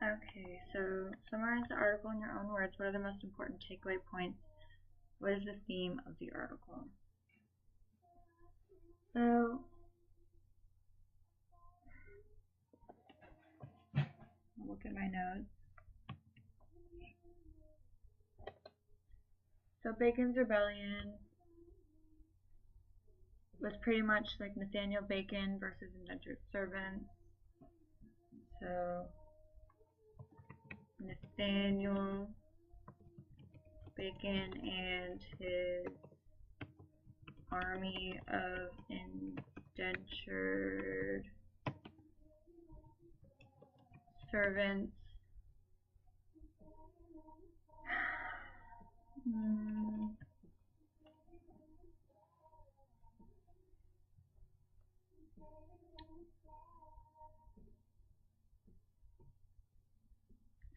Okay, so summarize the article in your own words. What are the most important takeaway points? What is the theme of the article? So, I'll look at my notes. So Bacon's Rebellion was pretty much like Nathaniel Bacon versus indentured servants. So Nathaniel Bacon and his army of indentured servants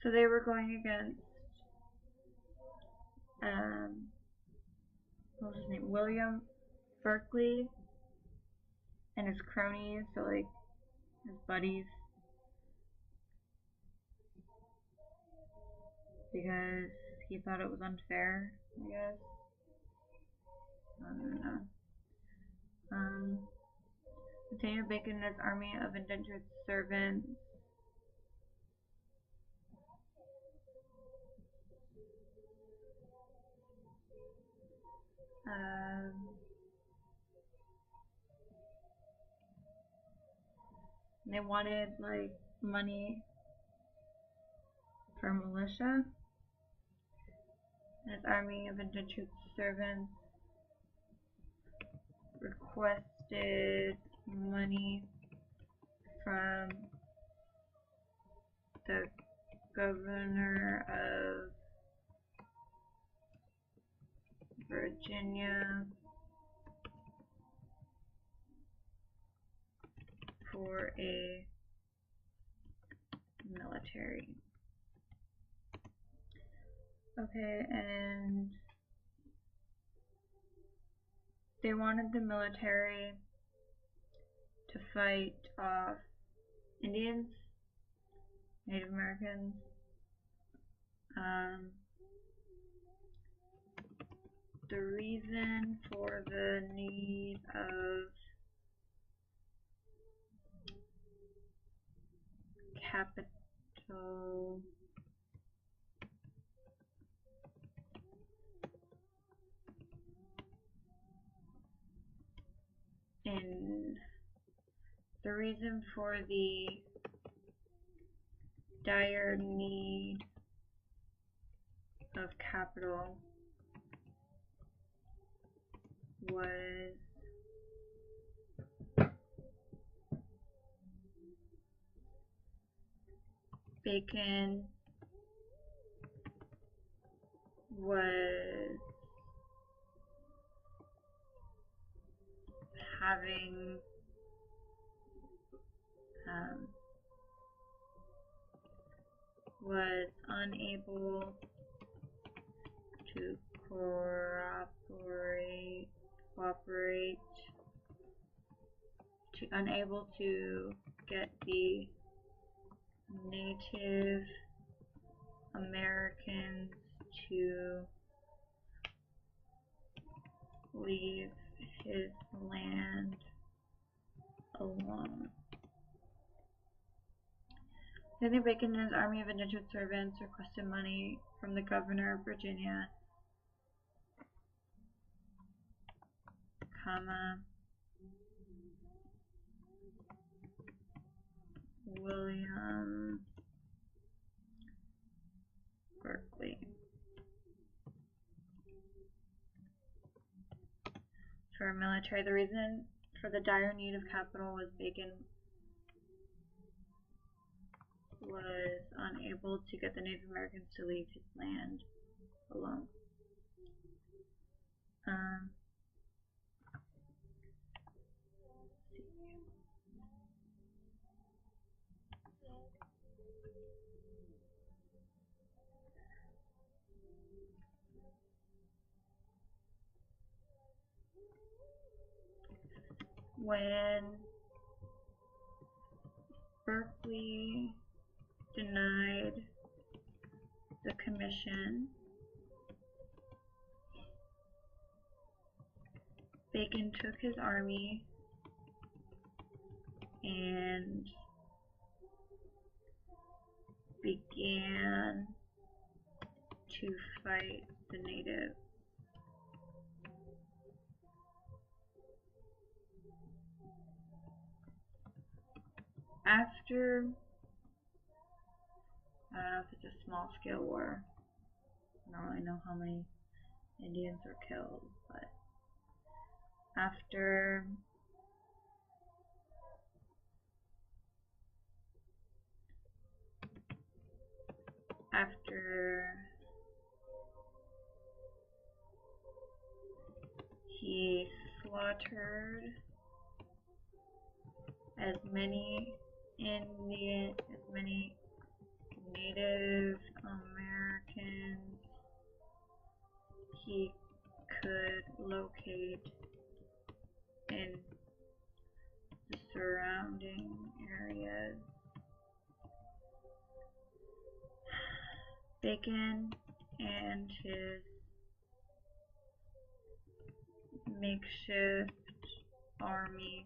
so they were going against what was his name? William Berkeley and his cronies, so like his buddies, because he thought it was unfair, I guess. I don't know. Nathaniel Bacon and his army of indentured servants they wanted like money for militia. And his army of indentured servants requested money from the governor of Virginia for a military. Okay, and they wanted the military to fight off Indians, Native Americans. The reason for the need of capital the reason for the dire need of capital was Bacon was having was unable to unable to get the Native Americans to leave his land alone. Nathaniel Bacon and his army of indentured servants requested money from the governor of Virginia, William Berkeley, for military. The reason for the dire need of capital was Bacon was unable to get the Native Americans to leave his land alone. When Berkeley denied the commission. Bacon took his army and began to fight the natives. After, I don't know if it's a small scale war, I don't really know how many Indians were killed, but after he slaughtered as many Native Americans he could locate in the surrounding areas. Bacon and his makeshift army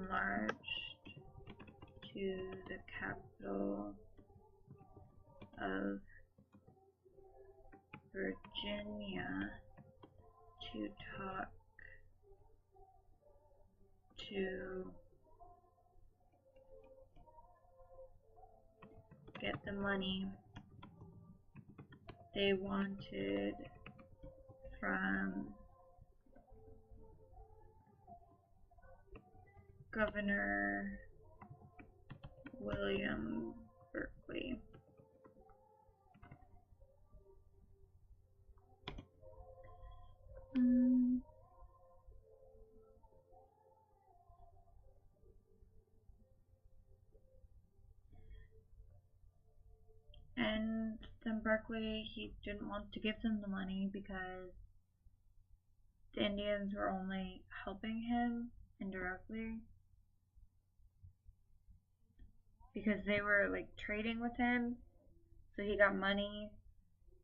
marched to the capital of Virginia to talk to get the money they wanted from Governor William Berkeley. And then Berkeley, he didn't want to give them the money because the Indians were only helping him indirectly, because they were like trading with him, so he got money,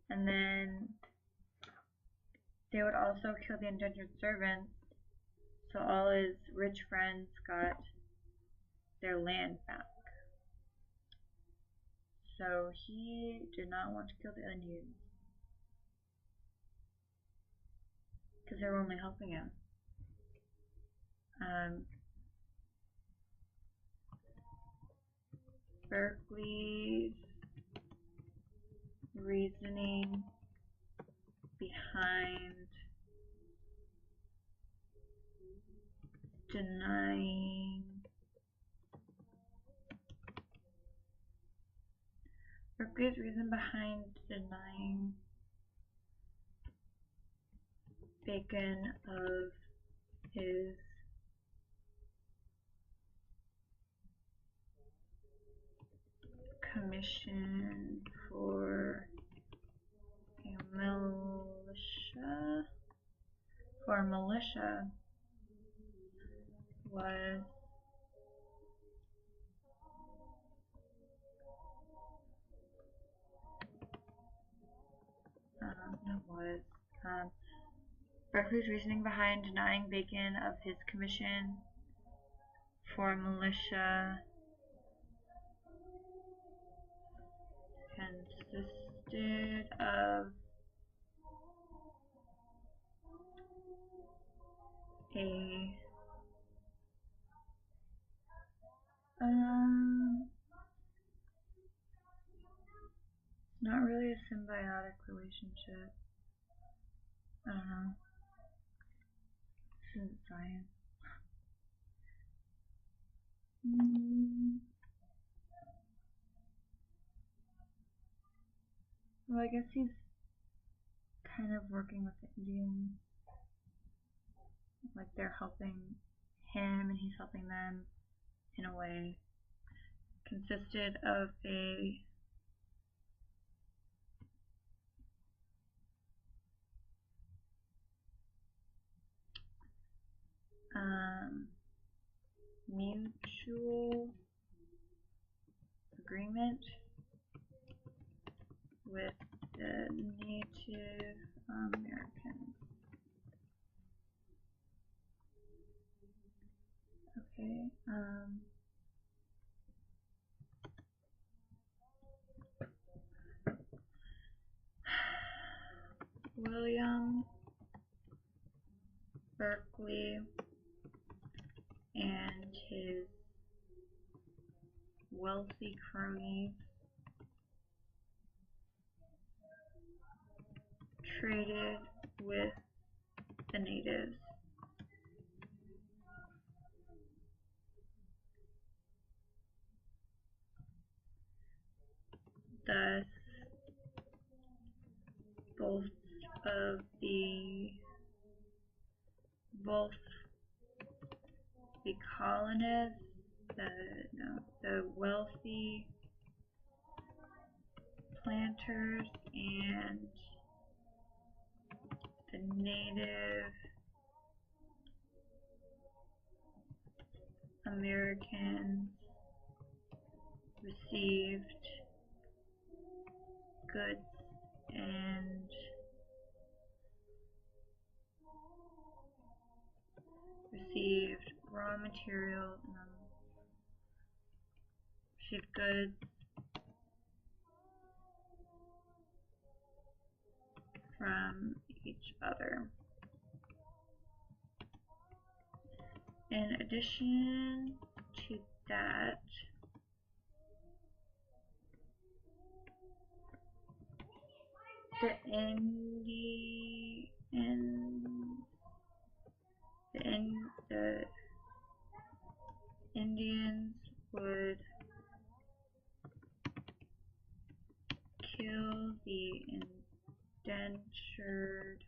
and then they would also kill the indentured servants, so all his rich friends got their land back. So he did not want to kill the Indians because they were only helping him. Berkeley's reasoning behind denying Bacon of his commission for a militia was Berkeley's reasoning behind denying Bacon of his commission for militia consisted of a not really a symbiotic relationship. I don't know. This isn't science. Well, I guess he's kind of working with the Indians. Like they're helping him and he's helping them in a way. Consisted of a mutual agreement with the Native Americans. Okay, William Berkeley and his wealthy cronies traded with the natives. Thus, both the colonists, the wealthy planters, and the Native Americans received goods and received raw material, received goods from each other. In addition to that, the Indians would kill the indentured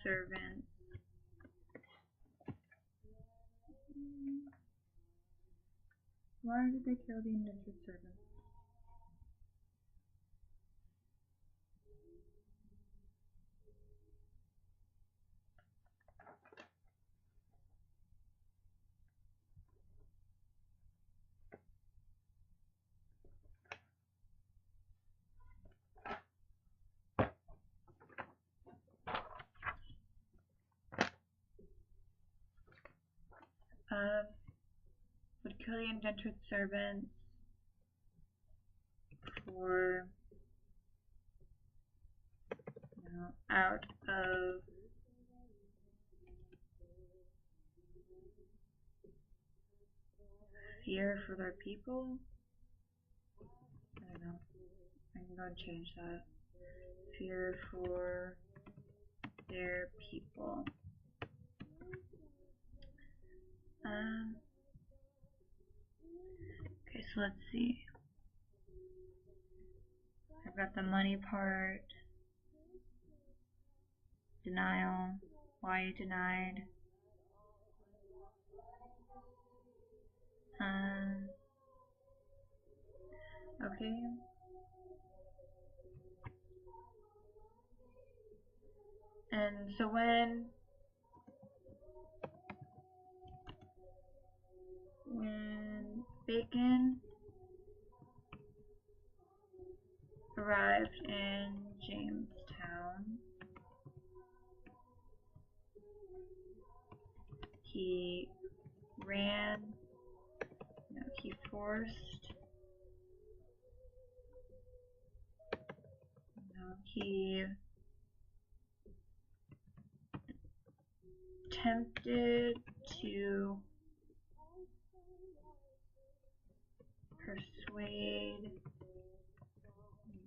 servants. Why did they kill the indentured servants? Would kill the indentured servants for, out of fear for their people. I don't know. I can go and change that. Fear for their people. Okay, so let's see. I've got the money part. Denial. Why you denied. Okay. And so when Bacon arrived in Jamestown, he he attempted to persuade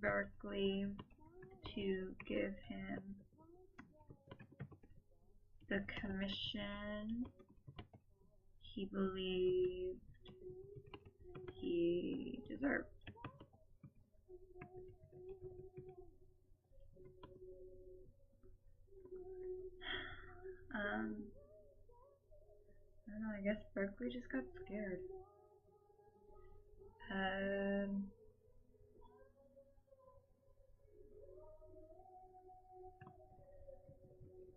Berkeley to give him the commission he believed he deserved. I don't know, I guess Berkeley just got scared.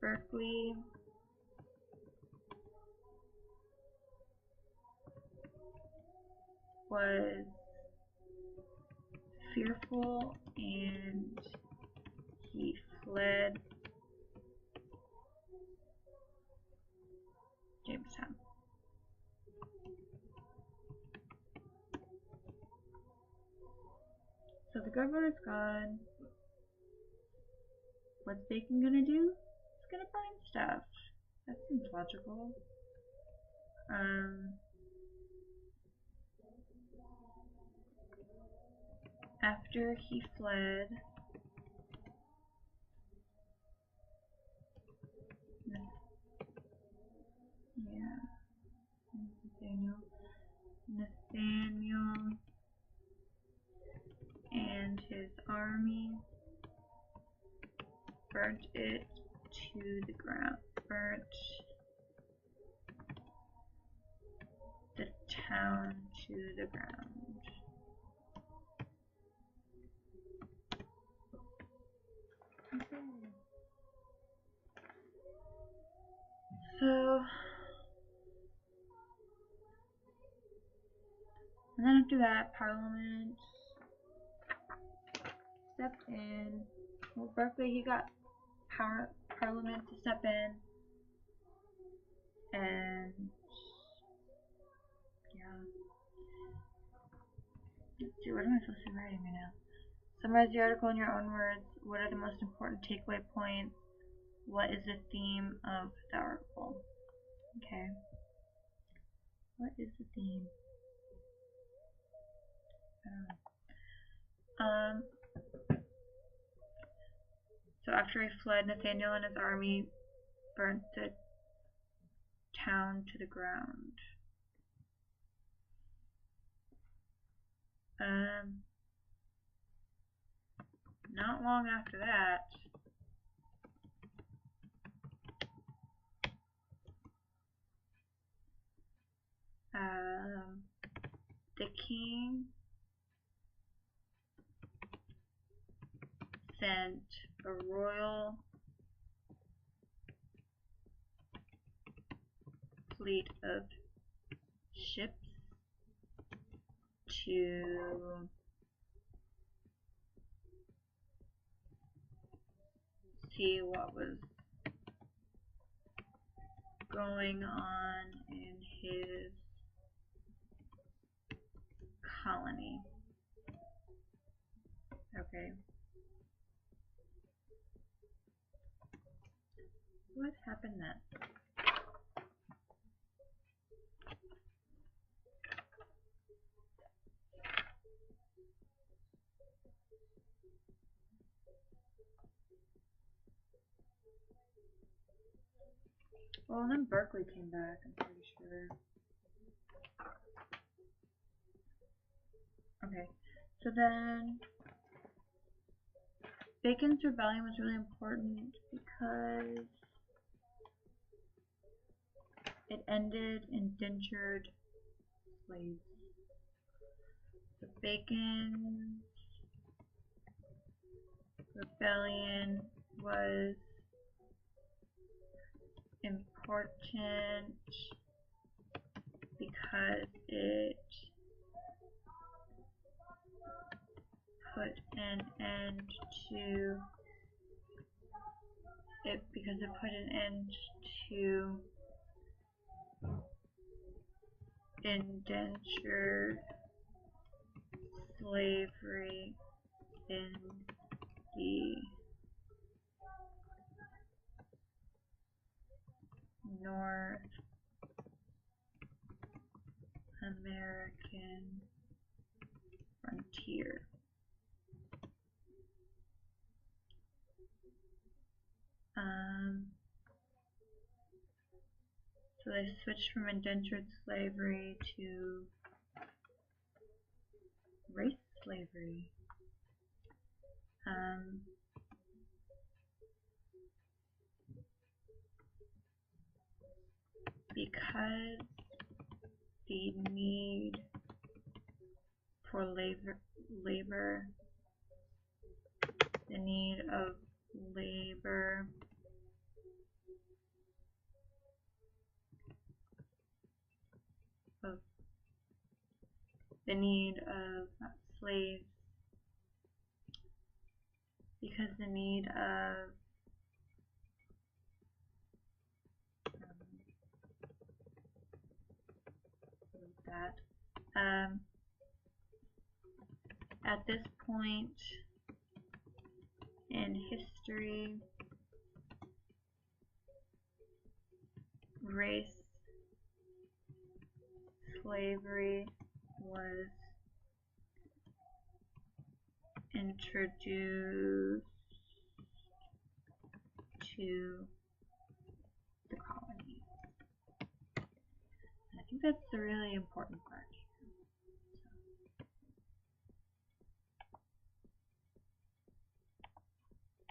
Berkeley was fearful and he fled Jamestown. So the governor's gone. What's Bacon gonna do? He's gonna burn stuff. That seems logical. After he fled, Nathaniel and his army burnt it to the ground. Burnt the town to the ground. Okay. So, and then after that, Parliament stepped in. Well, Berkeley, he got Parliament to step in, and yeah. Let's see, what am I supposed to be writing right now? Summarize the article in your own words. What are the most important takeaway points? What is the theme of the article? Okay. What is the theme? So after he fled, Nathaniel and his army burnt the town to the ground. Not long after that, the king sent a royal fleet of ships to see what was going on in his colony. Okay. What happened then? Well, then Berkeley came back, I'm pretty sure. Okay, so then Bacon's rebellion was really important because it ended indentured slaves. So Bacon's rebellion was important because it put an end to indentured slavery in the North American frontier. So they switched from indentured slavery to race slavery. Because the need for labor, the need of labor the need of slaves, because the need of that. At this point in history, race slavery was introduced to the colony. I think that's the really important part.